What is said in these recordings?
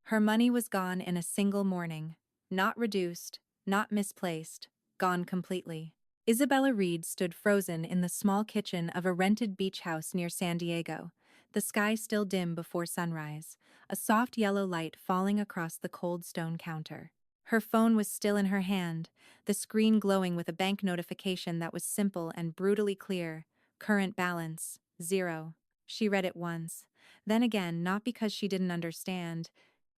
Her money was gone in a single morning. Not reduced, not misplaced, gone completely. Isabella Reed stood frozen in the small kitchen of a rented beach house near San Diego, the sky still dim before sunrise, a soft yellow light falling across the cold stone counter. Her phone was still in her hand, the screen glowing with a bank notification that was simple and brutally clear: current balance, 0. She read it once, then again, not because she didn't understand,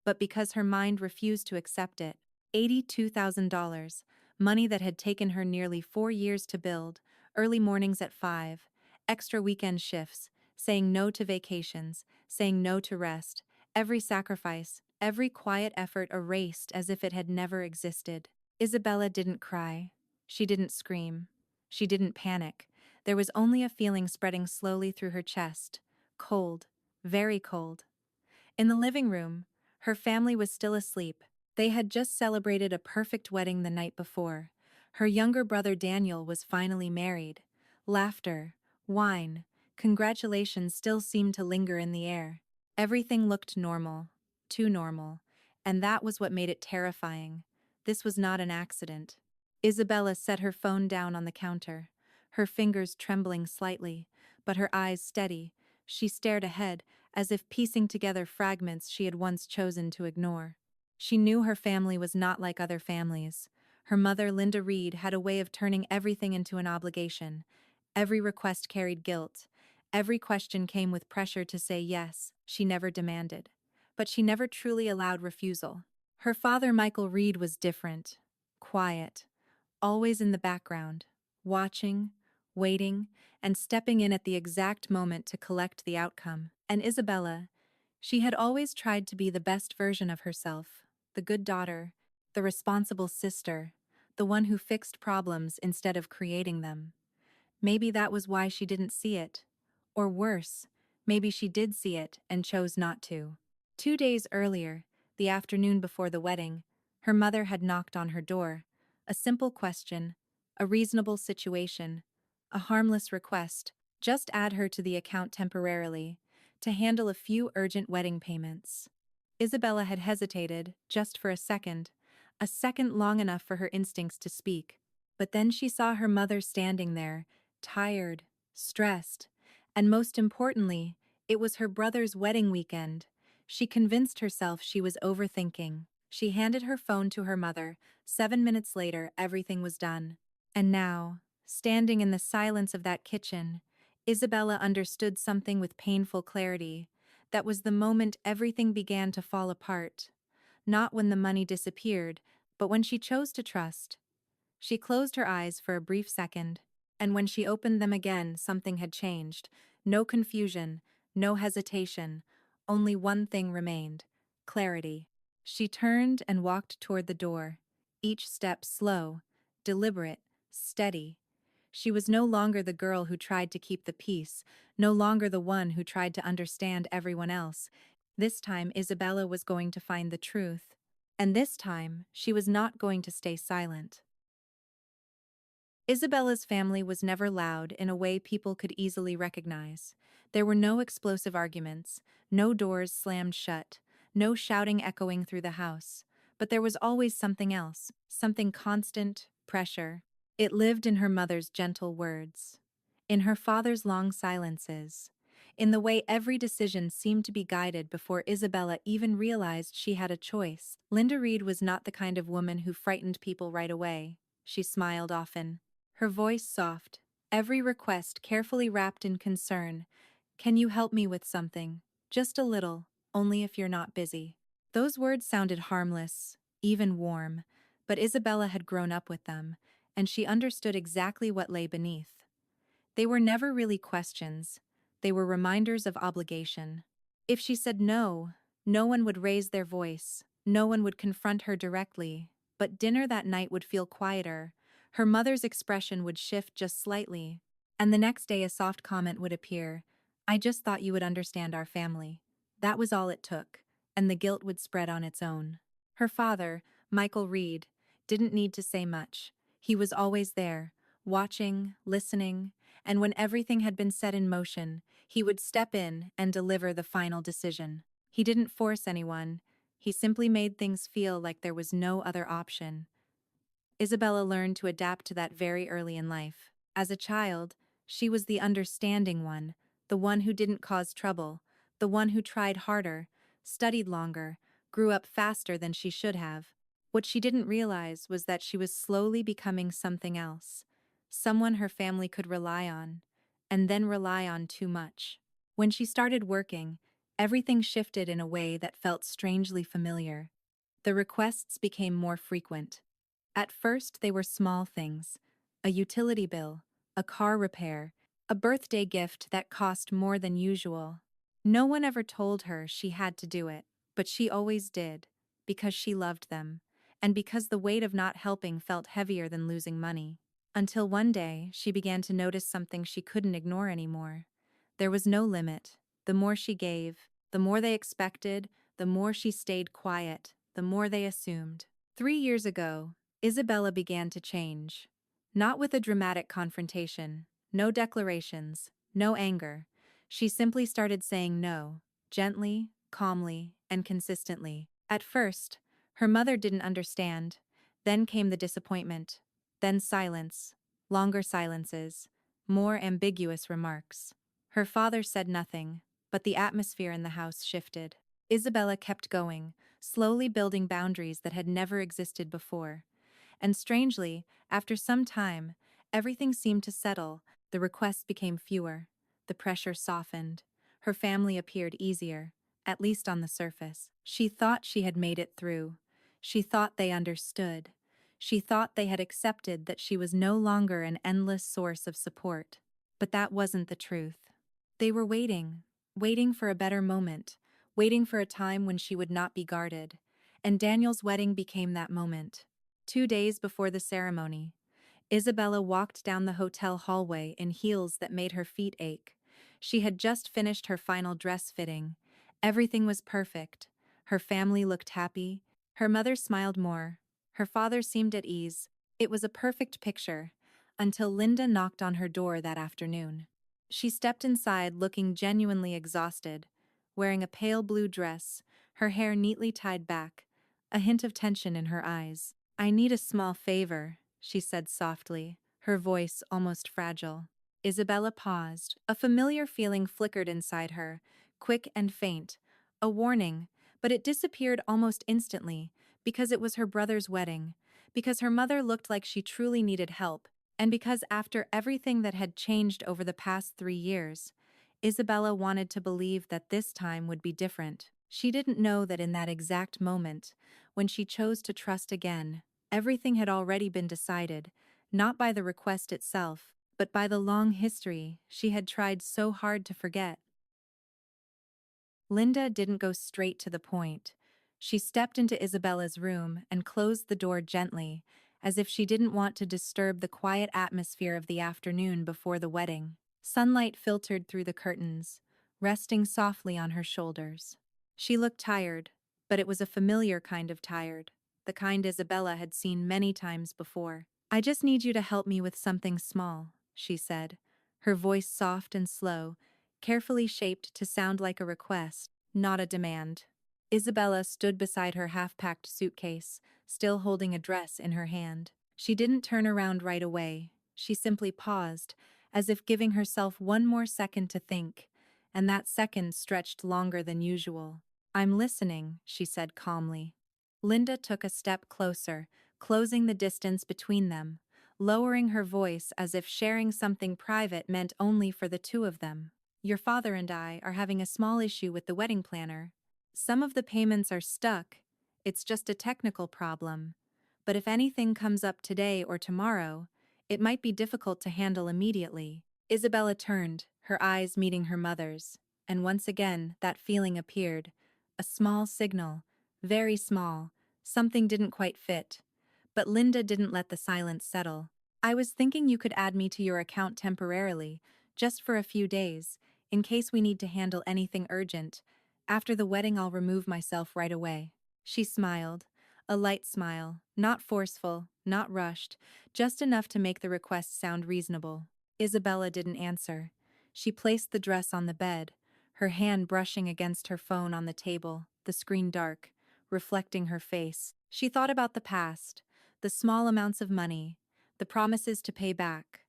but because her mind refused to accept it. $82,000, money that had taken her nearly 4 years to build, early mornings at 5, extra weekend shifts, saying no to vacations, saying no to rest, every sacrifice, every quiet effort erased as if it had never existed. Isabella didn't cry. She didn't scream. She didn't panic. There was only a feeling spreading slowly through her chest. Cold. Very cold. In the living room, her family was still asleep. They had just celebrated a perfect wedding the night before. Her younger brother Daniel was finally married. Laughter, wine, congratulations still seemed to linger in the air. Everything looked normal, too normal, and that was what made it terrifying. This was not an accident. Isabella set her phone down on the counter, her fingers trembling slightly, but her eyes steady. She stared ahead, as if piecing together fragments she had once chosen to ignore. She knew her family was not like other families. Her mother, Linda Reed, had a way of turning everything into an obligation. Every request carried guilt. Every question came with pressure to say yes. She never demanded. But she never truly allowed refusal. Her father, Michael Reed, was different. Quiet. Always in the background. Watching, waiting, and stepping in at the exact moment to collect the outcome. And Isabella, she had always tried to be the best version of herself, the good daughter, the responsible sister, the one who fixed problems instead of creating them. Maybe that was why she didn't see it. Or worse, maybe she did see it and chose not to. 2 days earlier, the afternoon before the wedding, her mother had knocked on her door. A simple question, a reasonable situation, a harmless request: just add her to the account temporarily, to handle a few urgent wedding payments. Isabella had hesitated, just for a second long enough for her instincts to speak. But then she saw her mother standing there, tired, stressed, and most importantly, it was her brother's wedding weekend. She convinced herself she was overthinking. She handed her phone to her mother. 7 minutes later, everything was done. And now, standing in the silence of that kitchen, Isabella understood something with painful clarity. That was the moment everything began to fall apart. Not when the money disappeared, but when she chose to trust. She closed her eyes for a brief second, and when she opened them again, something had changed. No confusion, no hesitation, only one thing remained: clarity. She turned and walked toward the door, each step slow, deliberate, steady. She was no longer the girl who tried to keep the peace, no longer the one who tried to understand everyone else. This time, Isabella was going to find the truth. And this time, she was not going to stay silent. Isabella's family was never loud in a way people could easily recognize. There were no explosive arguments, no doors slammed shut, no shouting echoing through the house. But there was always something else, something constant: pressure. It lived in her mother's gentle words, in her father's long silences, in the way every decision seemed to be guided before Isabella even realized she had a choice. Linda Reed was not the kind of woman who frightened people right away. She smiled often, her voice soft, every request carefully wrapped in concern. "Can you help me with something? Just a little, only if you're not busy." Those words sounded harmless, even warm, but Isabella had grown up with them, and she understood exactly what lay beneath. They were never really questions, they were reminders of obligation. If she said no, no one would raise their voice, no one would confront her directly, but dinner that night would feel quieter. Her mother's expression would shift just slightly, and the next day a soft comment would appear: "I just thought you would understand our family." That was all it took, and the guilt would spread on its own. Her father, Michael Reed, didn't need to say much. He was always there, watching, listening, and when everything had been set in motion, he would step in and deliver the final decision. He didn't force anyone, He simply made things feel like there was no other option. Isabella learned to adapt to that very early in life. As a child, she was the understanding one, the one who didn't cause trouble, the one who tried harder, studied longer, grew up faster than she should have. What she didn't realize was that she was slowly becoming something else, someone her family could rely on, and then rely on too much. When she started working, everything shifted in a way that felt strangely familiar. The requests became more frequent. At first, they were small things: a utility bill, a car repair, a birthday gift that cost more than usual. No one ever told her she had to do it, but she always did, because she loved them, and because the weight of not helping felt heavier than losing money. Until one day, she began to notice something she couldn't ignore anymore. There was no limit. The more she gave, the more they expected, the more she stayed quiet, the more they assumed. 3 years ago, Isabella began to change. Not with a dramatic confrontation, no declarations, no anger. She simply started saying no, gently, calmly, and consistently. At first, her mother didn't understand. Then came the disappointment. Then silence, longer silences, more ambiguous remarks. Her father said nothing, but the atmosphere in the house shifted. Isabella kept going, slowly building boundaries that had never existed before. And strangely, after some time, everything seemed to settle. The requests became fewer. The pressure softened. Her family appeared easier, at least on the surface. She thought she had made it through. She thought they understood. She thought they had accepted that she was no longer an endless source of support. But that wasn't the truth. They were waiting, waiting for a better moment, waiting for a time when she would not be guarded. And Daniel's wedding became that moment. 2 days before the ceremony, Isabella walked down the hotel hallway in heels that made her feet ache. She had just finished her final dress fitting. Everything was perfect. Her family looked happy. Her mother smiled more. Her father seemed at ease. It was a perfect picture, until Linda knocked on her door that afternoon. She stepped inside looking genuinely exhausted, wearing a pale blue dress, her hair neatly tied back, a hint of tension in her eyes. "I need a small favor," she said softly, her voice almost fragile. Isabella paused. A familiar feeling flickered inside her, quick and faint, a warning, but it disappeared almost instantly, because it was her brother's wedding, because her mother looked like she truly needed help, and because after everything that had changed over the past 3 years, Isabella wanted to believe that this time would be different. She didn't know that in that exact moment, when she chose to trust again, everything had already been decided, not by the request itself, but by the long history she had tried so hard to forget. Linda didn't go straight to the point. She stepped into Isabella's room and closed the door gently, as if she didn't want to disturb the quiet atmosphere of the afternoon before the wedding. Sunlight filtered through the curtains, resting softly on her shoulders. She looked tired, but it was a familiar kind of tired, the kind Isabella had seen many times before. "I just need you to help me with something small," she said, her voice soft and slow, carefully shaped to sound like a request, not a demand. Isabella stood beside her half-packed suitcase, still holding a dress in her hand. She didn't turn around right away. She simply paused, as if giving herself one more second to think, and that second stretched longer than usual. "I'm listening," she said calmly. Linda took a step closer, closing the distance between them, lowering her voice as if sharing something private meant only for the two of them. "Your father and I are having a small issue with the wedding planner. Some of the payments are stuck. It's just a technical problem. But if anything comes up today or tomorrow, it might be difficult to handle immediately." Isabella turned, her eyes meeting her mother's, and once again that feeling appeared. A small signal, very small, something didn't quite fit. But Linda didn't let the silence settle. "I was thinking you could add me to your account temporarily, just for a few days, in case we need to handle anything urgent. After the wedding I'll remove myself right away." She smiled, a light smile, not forceful, not rushed, just enough to make the request sound reasonable. Isabella didn't answer. She placed the dress on the bed, her hand brushing against her phone on the table, the screen dark. reflecting her face. She thought about the past, the small amounts of money, the promises to pay back,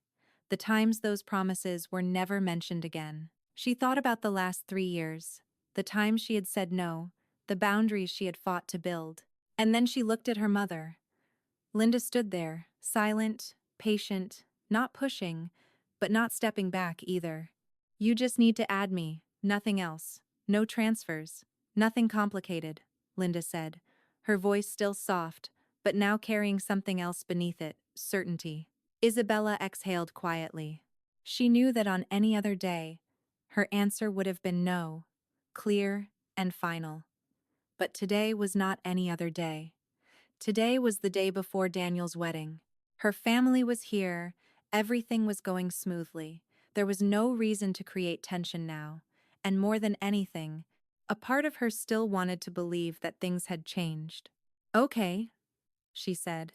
the times those promises were never mentioned again. She thought about the last 3 years, the times she had said no, the boundaries she had fought to build. And then she looked at her mother. Linda stood there, silent, patient, not pushing, but not stepping back either. You just need to add me, nothing else. No transfers. Nothing complicated, Linda said, her voice still soft, but now carrying something else beneath it, certainty. Isabella exhaled quietly. She knew that on any other day, her answer would have been no, clear and final. But today was not any other day. Today was the day before Daniel's wedding. Her family was here, everything was going smoothly. There was no reason to create tension now, and more than anything, a part of her still wanted to believe that things had changed. Okay, she said.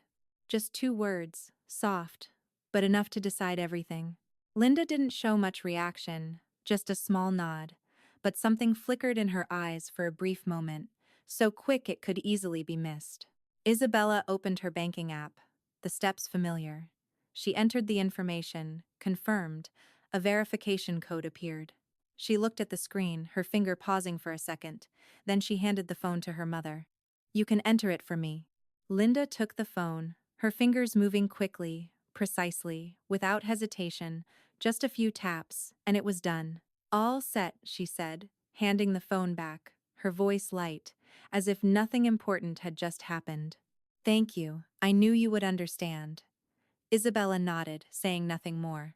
Just 2 words, soft, but enough to decide everything. Linda didn't show much reaction, just a small nod, but something flickered in her eyes for a brief moment, so quick it could easily be missed. Isabella opened her banking app, the steps familiar. She entered the information, confirmed, a verification code appeared. She looked at the screen, her finger pausing for a second, then she handed the phone to her mother. You can enter it for me. Linda took the phone, her fingers moving quickly, precisely, without hesitation, just a few taps, and it was done. All set, she said, handing the phone back, her voice light, as if nothing important had just happened. Thank you, I knew you would understand. Isabella nodded, saying nothing more.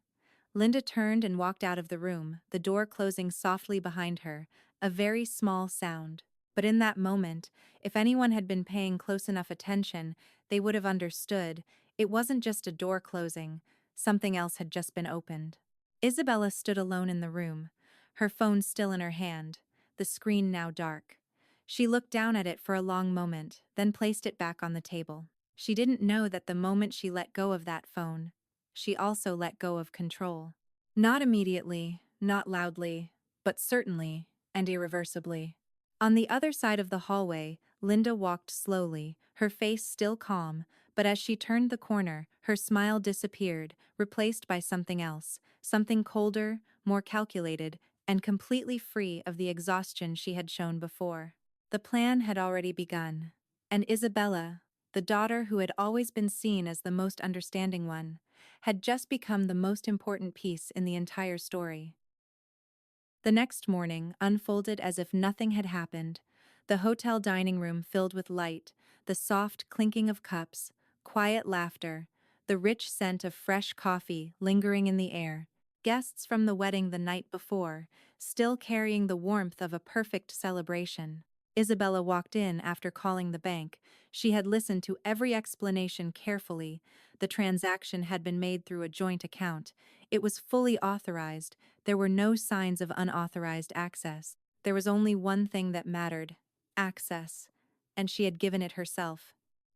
Linda turned and walked out of the room, the door closing softly behind her, a very small sound. But in that moment, if anyone had been paying close enough attention, they would have understood. It wasn't just a door closing, something else had just been opened. Isabella stood alone in the room, her phone still in her hand, the screen now dark. She looked down at it for a long moment, then placed it back on the table. She didn't know that the moment she let go of that phone, she also let go of control. Not immediately, not loudly, but certainly and irreversibly. On the other side of the hallway, Linda walked slowly, her face still calm, but as she turned the corner, her smile disappeared, replaced by something else, something colder, more calculated, and completely free of the exhaustion she had shown before. The plan had already begun, and Isabella, the daughter who had always been seen as the most understanding one, had just become the most important piece in the entire story. The next morning unfolded as if nothing had happened, the hotel dining room filled with light, the soft clinking of cups, quiet laughter, the rich scent of fresh coffee lingering in the air, guests from the wedding the night before, still carrying the warmth of a perfect celebration. Isabella walked in after calling the bank. She had listened to every explanation carefully. The transaction had been made through a joint account. It was fully authorized. There were no signs of unauthorized access. There was only one thing that mattered: access. And she had given it herself.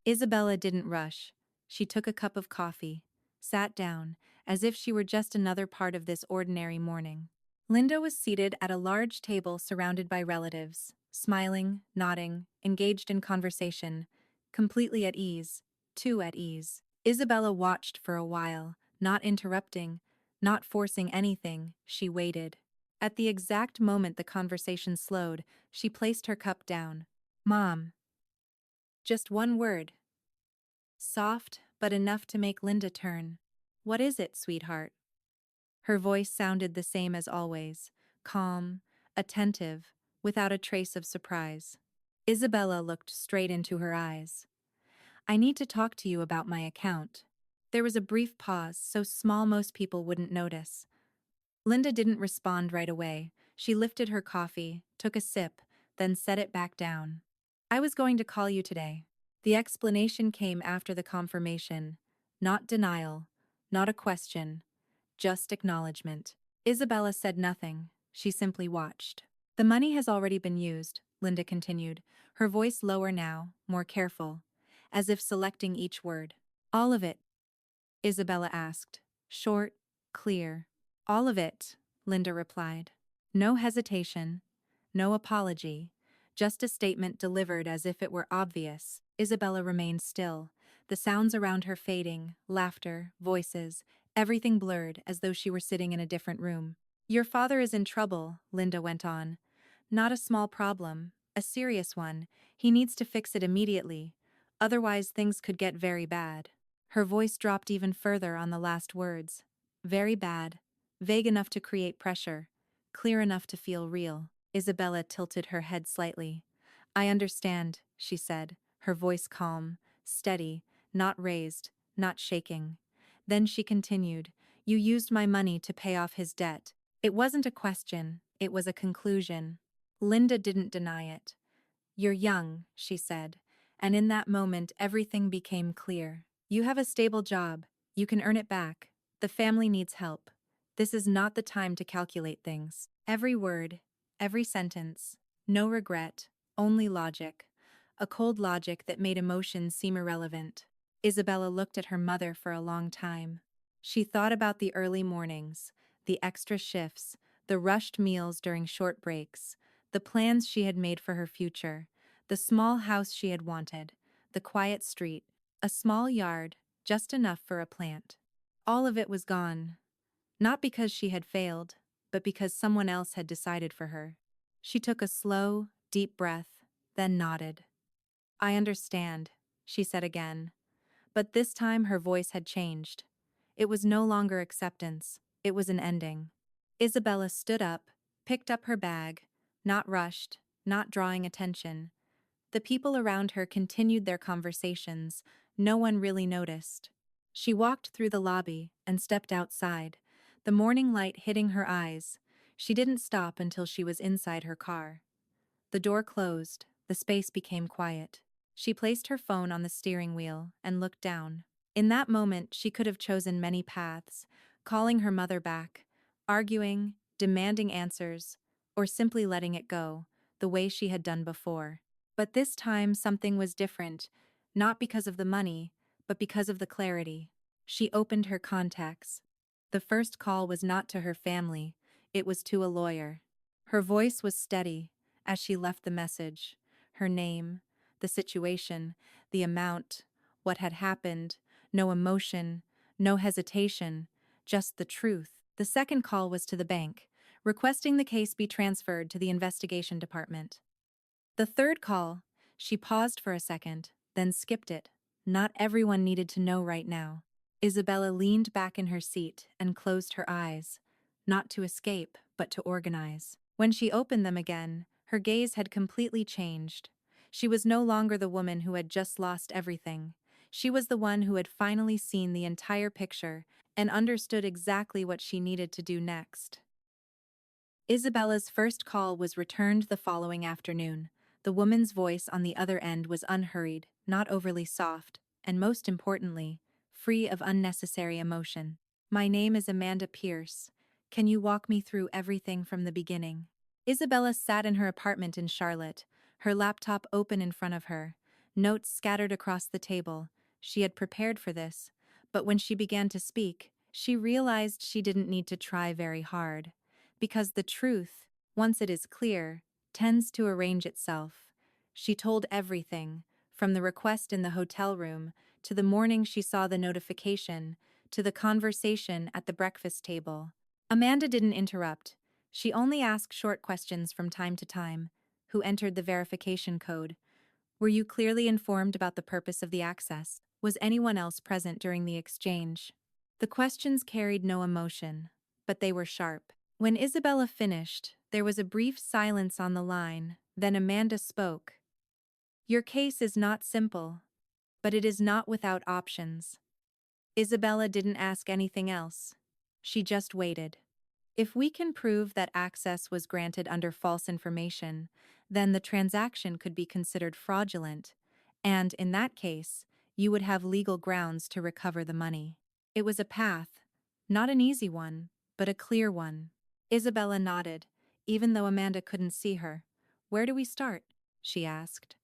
Isabella didn't rush. She took a cup of coffee, sat down, as if she were just another part of this ordinary morning. Linda was seated at a large table surrounded by relatives, smiling, nodding, engaged in conversation, completely at ease, too at ease. Isabella watched for a while, not interrupting, not forcing anything. She waited. At the exact moment the conversation slowed, she placed her cup down. Mom. Just one word. Soft, but enough to make Linda turn. What is it, sweetheart? Her voice sounded the same as always, calm, attentive, without a trace of surprise. Isabella looked straight into her eyes. I need to talk to you about my account. There was a brief pause, so small most people wouldn't notice. Linda didn't respond right away. She lifted her coffee, took a sip, then set it back down. I was going to call you today. The explanation came after the confirmation. Not denial, not a question, just acknowledgement. Isabella said nothing. She simply watched. The money has already been used, Linda continued, her voice lower now, more careful, as if selecting each word. All of it? Isabella asked. Short, clear. All of it, Linda replied. No hesitation, no apology, Just a statement delivered as if it were obvious. Isabella remained still, the sounds around her fading, laughter, voices, everything blurred as though she were sitting in a different room. Your father is in trouble, Linda went on. Not a small problem, a serious one. He needs to fix it immediately. Otherwise, things could get very bad. Her voice dropped even further on the last words. Very bad. Vague enough to create pressure. Clear enough to feel real. Isabella tilted her head slightly. I understand, she said, her voice calm, steady, not raised, not shaking. Then she continued, You used my money to pay off his debt. It wasn't a question, it was a conclusion. Linda didn't deny it. You're young, she said, and in that moment everything became clear. You have a stable job, you can earn it back. The family needs help. This is not the time to calculate things. Every word, every sentence, no regret, only logic. A cold logic that made emotions seem irrelevant. Isabella looked at her mother for a long time. She thought about the early mornings, the extra shifts, the rushed meals during short breaks, the plans she had made for her future, the small house she had wanted, the quiet street, a small yard, just enough for a plant. All of it was gone. Not because she had failed, but because someone else had decided for her. She took a slow, deep breath, then nodded. I understand, she said again. But this time her voice had changed. It was no longer acceptance, it was an ending. Isabella stood up, picked up her bag, not rushed, not drawing attention. The people around her continued their conversations, no one really noticed. She walked through the lobby and stepped outside, the morning light hitting her eyes. She didn't stop until she was inside her car. The door closed, the space became quiet. She placed her phone on the steering wheel and looked down. In that moment, she could have chosen many paths, calling her mother back, arguing, demanding answers, or simply letting it go, the way she had done before. But this time, something was different, not because of the money, but because of the clarity. She opened her contacts. The first call was not to her family, it was to a lawyer. Her voice was steady as she left the message. Her name, the situation, the amount, what had happened, no emotion, no hesitation, just the truth. The second call was to the bank, requesting the case be transferred to the investigation department. The third call, she paused for a second, then skipped it. Not everyone needed to know right now. Isabella leaned back in her seat and closed her eyes, not to escape, but to organize. When she opened them again, her gaze had completely changed. She was no longer the woman who had just lost everything. She was the one who had finally seen the entire picture and understood exactly what she needed to do next. Isabella's first call was returned the following afternoon. The woman's voice on the other end was unhurried, not overly soft, and most importantly, free of unnecessary emotion. My name is Amanda Pierce. Can you walk me through everything from the beginning? Isabella sat in her apartment in Charlotte, her laptop open in front of her, notes scattered across the table. She had prepared for this, but when she began to speak, she realized she didn't need to try very hard. Because the truth, once it is clear, tends to arrange itself. She told everything, from the request in the hotel room, to the morning she saw the notification, to the conversation at the breakfast table. Amanda didn't interrupt. She only asked short questions from time to time. Who entered the verification code? Were you clearly informed about the purpose of the access? Was anyone else present during the exchange? The questions carried no emotion, but they were sharp. When Isabella finished, there was a brief silence on the line, then Amanda spoke. Your case is not simple, but it is not without options. Isabella didn't ask anything else. She just waited. If we can prove that access was granted under false information, then the transaction could be considered fraudulent, and in that case, you would have legal grounds to recover the money. It was a path, not an easy one, but a clear one. Isabella nodded, even though Amanda couldn't see her. Where do we start? She asked.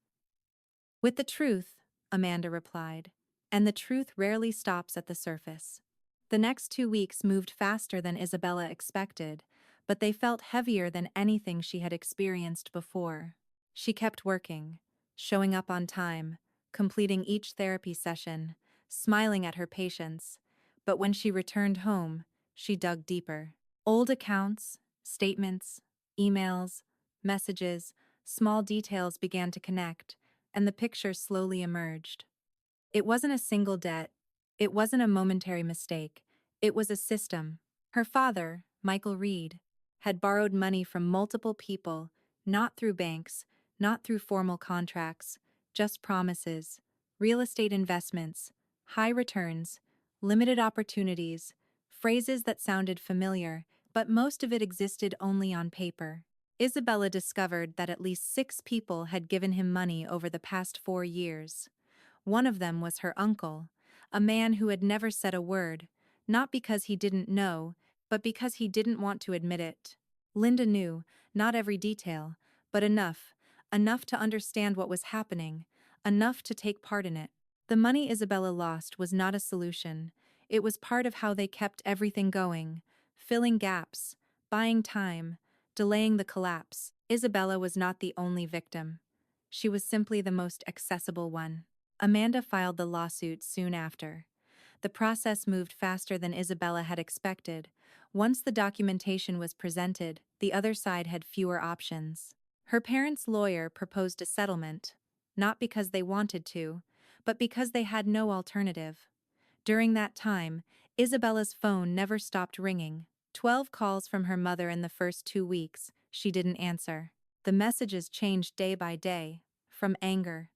With the truth, Amanda replied, and the truth rarely stops at the surface. The next 2 weeks moved faster than Isabella expected, but they felt heavier than anything she had experienced before. She kept working, showing up on time, completing each therapy session, smiling at her patients. But when she returned home, she dug deeper. Old accounts, statements, emails, messages, small details began to connect, and the picture slowly emerged. It wasn't a single debt. It wasn't a momentary mistake. It was a system. Her father, Michael Reed, had borrowed money from multiple people, not through banks, not through formal contracts, just promises, real estate investments, high returns, limited opportunities, phrases that sounded familiar, but most of it existed only on paper. Isabella discovered that at least 6 people had given him money over the past 4 years. One of them was her uncle, a man who had never said a word, not because he didn't know, but because he didn't want to admit it. Linda knew, not every detail, but enough to understand what was happening, enough to take part in it. The money Isabella lost was not a solution. It was part of how they kept everything going, filling gaps, buying time, delaying the collapse. Isabella was not the only victim. She was simply the most accessible one. Amanda filed the lawsuit soon after. The process moved faster than Isabella had expected. Once the documentation was presented, the other side had fewer options. Her parents' lawyer proposed a settlement, not because they wanted to, but because they had no alternative. During that time, Isabella's phone never stopped ringing. 12 calls from her mother in the first 2 weeks, she didn't answer. The messages changed day by day, from anger.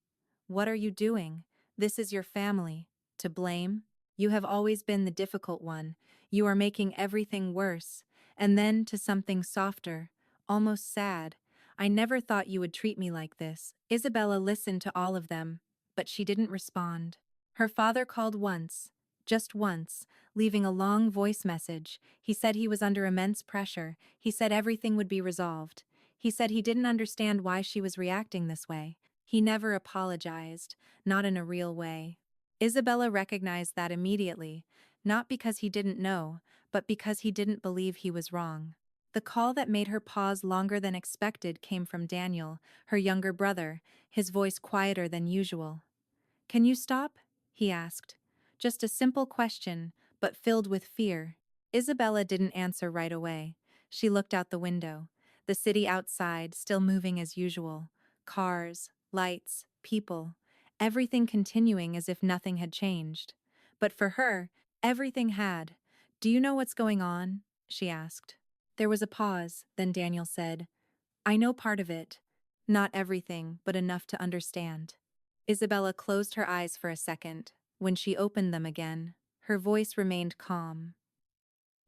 What are you doing? This is your family. To blame? You have always been the difficult one. You are making everything worse. And then to something softer, almost sad. I never thought you would treat me like this. Isabella listened to all of them, but she didn't respond. Her father called once, just once, leaving a long voice message. He said he was under immense pressure. He said everything would be resolved. He said he didn't understand why she was reacting this way. He never apologized, not in a real way. Isabella recognized that immediately, not because he didn't know, but because he didn't believe he was wrong. The call that made her pause longer than expected came from Daniel, her younger brother, his voice quieter than usual. "Can you stop?" he asked. Just a simple question, but filled with fear. Isabella didn't answer right away. She looked out the window. The city outside, still moving as usual. Cars, lights, people. Everything continuing as if nothing had changed. But for her, everything had. "Do you know what's going on?" she asked. There was a pause, then Daniel said, "I know part of it. Not everything, but enough to understand." Isabella closed her eyes for a second. When she opened them again, her voice remained calm.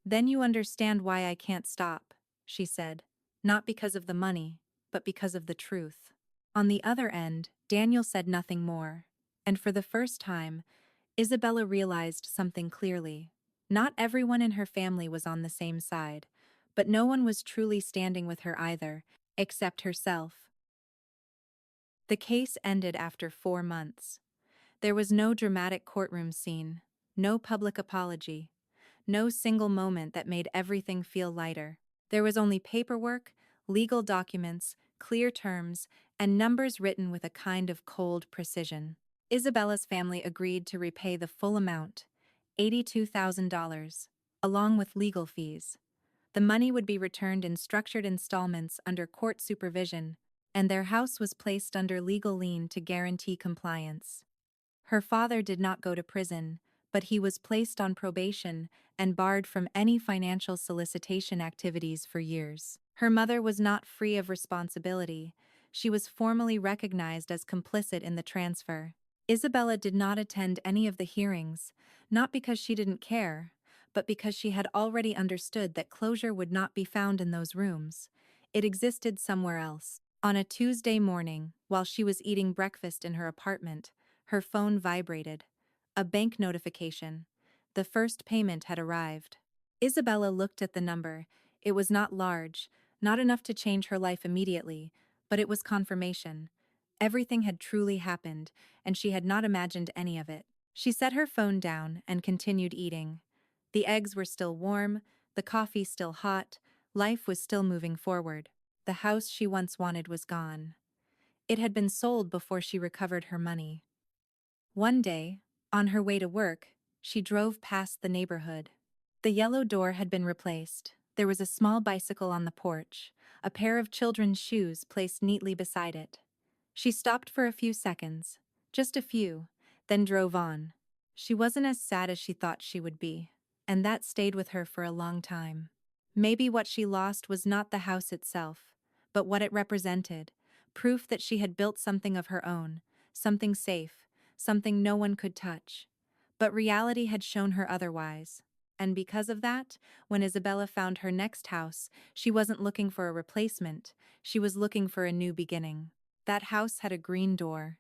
"Then you understand why I can't stop," she said. "Not because of the money, but because of the truth." On the other end, Daniel said nothing more. And for the first time, Isabella realized something clearly. Not everyone in her family was on the same side, but no one was truly standing with her either, except herself. The case ended after 4 months. There was no dramatic courtroom scene, no public apology, no single moment that made everything feel lighter. There was only paperwork, legal documents, clear terms, and numbers written with a kind of cold precision. Isabella's family agreed to repay the full amount, $82,000, along with legal fees. The money would be returned in structured installments under court supervision, and their house was placed under legal lien to guarantee compliance. Her father did not go to prison, but he was placed on probation and barred from any financial solicitation activities for years. Her mother was not free of responsibility. She was formally recognized as complicit in the transfer. Isabella did not attend any of the hearings, not because she didn't care, but because she had already understood that closure would not be found in those rooms. It existed somewhere else. On a Tuesday morning, while she was eating breakfast in her apartment, her phone vibrated. A bank notification. The first payment had arrived. Isabella looked at the number. It was not large, not enough to change her life immediately, but it was confirmation. Everything had truly happened, and she had not imagined any of it. She set her phone down and continued eating. The eggs were still warm, the coffee still hot, life was still moving forward. The house she once wanted was gone. It had been sold before she recovered her money. One day, on her way to work, she drove past the neighborhood. The yellow door had been replaced. There was a small bicycle on the porch, a pair of children's shoes placed neatly beside it. She stopped for a few seconds, just a few, then drove on. She wasn't as sad as she thought she would be, and that stayed with her for a long time. Maybe what she lost was not the house itself, but what it represented, proof that she had built something of her own, something safe, something no one could touch. But reality had shown her otherwise. And because of that, when Isabella found her next house, she wasn't looking for a replacement, she was looking for a new beginning. That house had a green door.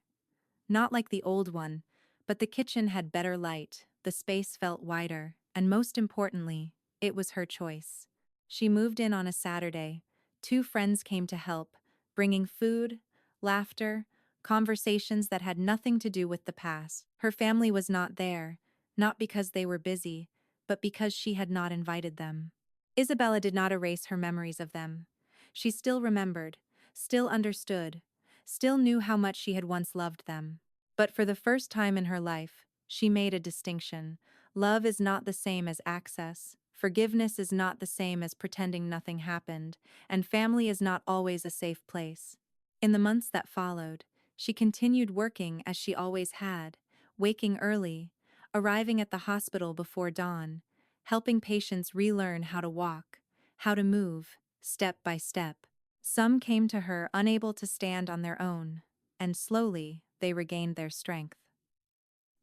Not like the old one, but the kitchen had better light, the space felt wider, and most importantly, it was her choice. She moved in on a Saturday. Two friends came to help, bringing food, laughter, conversations that had nothing to do with the past. Her family was not there, not because they were busy, but because she had not invited them. Isabella did not erase her memories of them. She still remembered, still understood, still knew how much she had once loved them. But for the first time in her life, she made a distinction. Love is not the same as access, forgiveness is not the same as pretending nothing happened, and family is not always a safe place. In the months that followed, she continued working as she always had, waking early, arriving at the hospital before dawn, helping patients relearn how to walk, how to move, step by step. Some came to her unable to stand on their own, and slowly they regained their strength.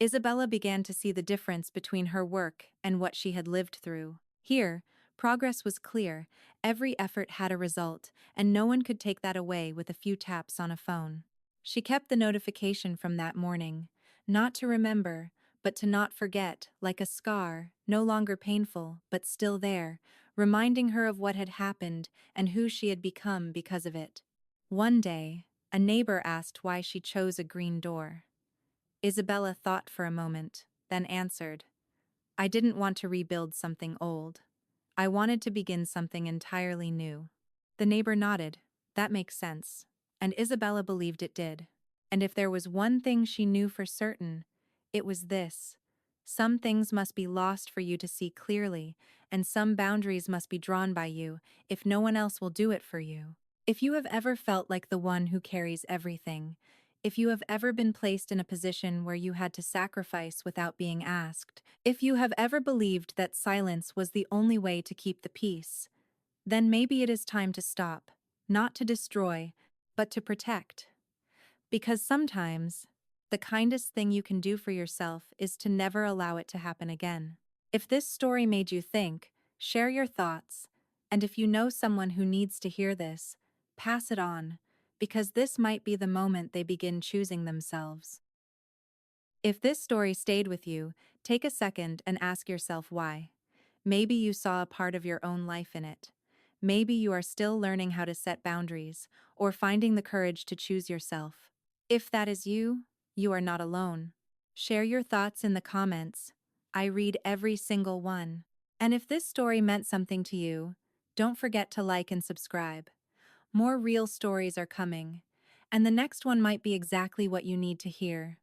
Isabella began to see the difference between her work and what she had lived through. Here, progress was clear, every effort had a result, and no one could take that away with a few taps on a phone. She kept the notification from that morning, not to remember, but to not forget, like a scar, no longer painful, but still there, reminding her of what had happened and who she had become because of it. One day, a neighbor asked why she chose a green door. Isabella thought for a moment, then answered, "I didn't want to rebuild something old. I wanted to begin something entirely new." The neighbor nodded. That makes sense. And Isabella believed it did. And if there was one thing she knew for certain, it was this. Some things must be lost for you to see clearly, and some boundaries must be drawn by you if no one else will do it for you. If you have ever felt like the one who carries everything, if you have ever been placed in a position where you had to sacrifice without being asked, if you have ever believed that silence was the only way to keep the peace, then maybe it is time to stop, not to destroy, but to protect. Because sometimes, the kindest thing you can do for yourself is to never allow it to happen again. If this story made you think, share your thoughts, and if you know someone who needs to hear this, pass it on, because this might be the moment they begin choosing themselves. If this story stayed with you, take a second and ask yourself why. Maybe you saw a part of your own life in it. Maybe you are still learning how to set boundaries, or finding the courage to choose yourself. If that is you, you are not alone. Share your thoughts in the comments. I read every single one. And if this story meant something to you, don't forget to like and subscribe. More real stories are coming, and the next one might be exactly what you need to hear.